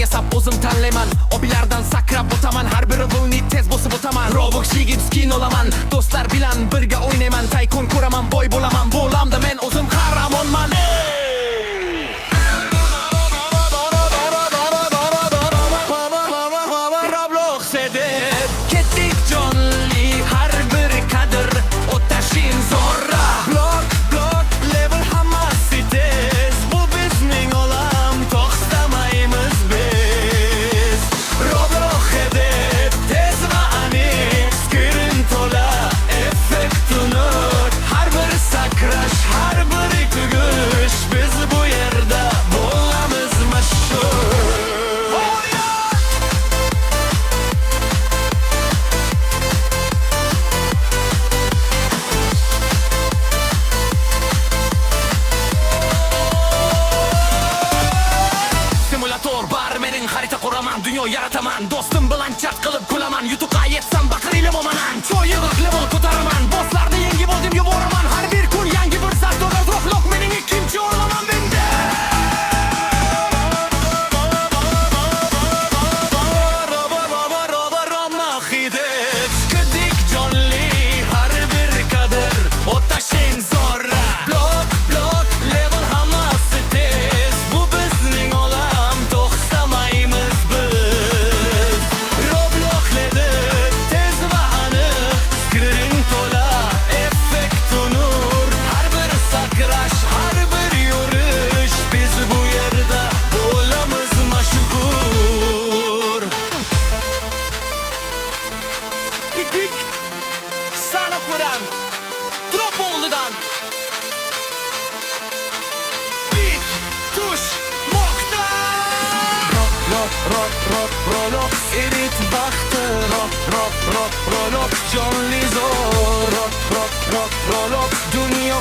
sap o'zim tanlayman. Obilardan sakrab o'taman, har biri vulni tez bosib o'taman. Roblox yigit skin olaman, do'stlar bilan birga o'ynayman. Taykon ko'raman, boy bo'laman, bu olamda men o'zim qahramonman. Roblox edib ketdik jonli, har bir kadr o'tashin zo'rra. Blok level hammasi tez, bu bizning olam, to'xtamaymiz biz. Roblox edib tez va aniq, skrin to'la effekt unut. Har bir sakrash, har bir tugush, biz bu yerda bo'lamiz mashhur. Simulator bar mening xarita quraman, dunyo yarataman, do'stim bilan chat qilib kulaman. Yutuqqa yetsam baqiraylim omanan, cho'yi level ko'taraman, bosslarni yengib oldim yuboraman. Har bir kun yangi bir zardolar, Roblox mening ikkinchi o'rnaman menda. Roblox edib chiqdik jonli, har bir kadr o'tashin zo'rra. Blok level hammasi tez, bu bizning olam, to'xtamaymiz biz. Roblox edib tez va aniq, skrin to'la effekt nur. Har bir sakrash, har bir yurish, biz bu yerda bo'lamiz mashhur. Dik sanoqdan, drop oldidan. Bit tush moqta. Roblox edit baxti, Roblox jonli zo'r. Roblox dunyo